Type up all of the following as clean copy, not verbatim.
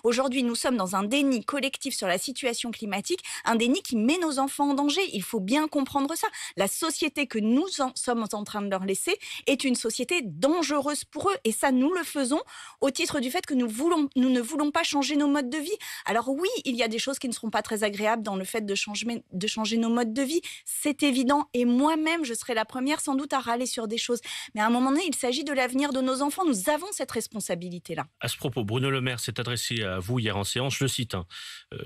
Aujourd'hui, nous sommes dans un déni collectif sur la situation climatique, un déni qui met nos enfants en danger. Il faut bien comprendre ça. La société que nous sommes en train de leur laisser est une société dangereuse pour eux. Et ça, nous le faisons au titre du fait que nous ne voulons pas changer nos modes de vie. Alors oui, il y a des choses qui ne seront pas très agréables dans le fait de changer nos modes de vie. C'est évident. Et moi-même, je serai la première sans doute à râler sur des choses. Mais à un moment donné, il s'agit de l'avenir de nos enfants. Nous avons cette responsabilité-là. À ce propos, Bruno Le Maire s'est adressé à vous hier en séance, je le cite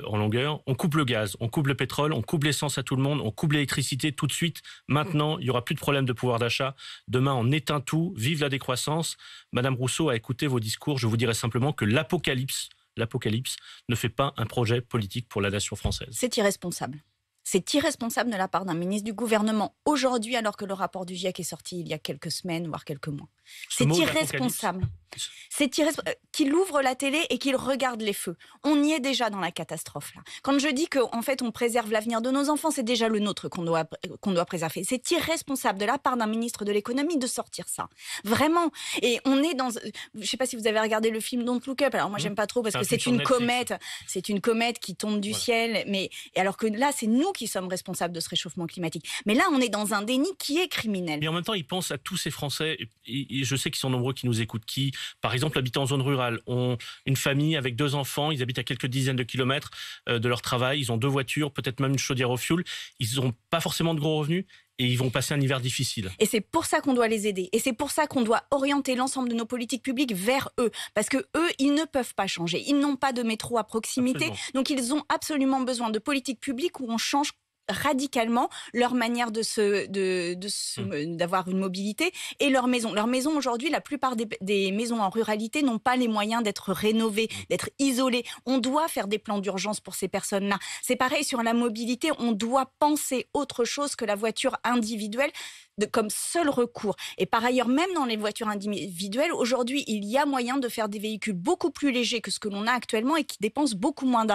en longueur. On coupe le gaz, on coupe le pétrole, on coupe l'essence à tout le monde, on coupe l'électricité tout de suite. Maintenant, il n'y aura plus de problème de pouvoir d'achat. Demain, on éteint tout. Vive la décroissance. Madame Rousseau a écouté vos discours. Je vous dirais simplement que l'apocalypse ne fait pas un projet politique pour la nation française. C'est irresponsable. C'est irresponsable de la part d'un ministre du gouvernement aujourd'hui, alors que le rapport du GIEC est sorti il y a quelques semaines, voire quelques mois. C'est irresponsable. C'est irresponsable. Qu'il ouvre la télé et qu'il regarde les feux. On y est déjà dans la catastrophe, là. Quand je dis qu'en fait, on préserve l'avenir de nos enfants, c'est déjà le nôtre qu'on doit préserver. C'est irresponsable de la part d'un ministre de l'économie de sortir ça. Vraiment. Et on est dans... Je sais pas si vous avez regardé le film Don't Look Up. Alors moi, j'aime pas trop parce que c'est une comète. C'est une comète qui tombe du ciel. Mais alors que là, c'est nous qui sommes responsables de ce réchauffement climatique. Mais là, on est dans un déni qui est criminel. Mais en même temps, ils pensent à tous ces Français, et je sais qu'ils sont nombreux qui nous écoutent, qui, par exemple, habitent en zone rurale, ont une famille avec 2 enfants, ils habitent à quelques dizaines de kilomètres de leur travail, ils ont 2 voitures, peut-être même une chaudière au fioul, ils n'ont pas forcément de gros revenus. Et ils vont passer un hiver difficile. Et c'est pour ça qu'on doit les aider. Et c'est pour ça qu'on doit orienter l'ensemble de nos politiques publiques vers eux. Parce que eux, ils ne peuvent pas changer. Ils n'ont pas de métro à proximité. Absolument. Donc ils ont absolument besoin de politiques publiques où on change radicalement leur manière d'avoir une mobilité et leur maison. Leur maison aujourd'hui, la plupart des maisons en ruralité n'ont pas les moyens d'être rénovées, d'être isolées. On doit faire des plans d'urgence pour ces personnes-là. C'est pareil sur la mobilité, on doit penser autre chose que la voiture individuelle comme seul recours. Et par ailleurs, même dans les voitures individuelles, aujourd'hui, il y a moyen de faire des véhicules beaucoup plus légers que ce que l'on a actuellement et qui dépensent beaucoup moins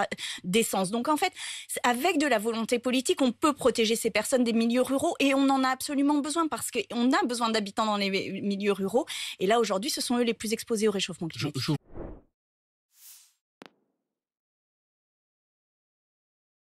d'essence. Donc en fait, avec de la volonté politique, on peut protéger ces personnes des milieux ruraux et on en a absolument besoin parce qu'on a besoin d'habitants dans les milieux ruraux. Et là, aujourd'hui, ce sont eux les plus exposés au réchauffement climatique.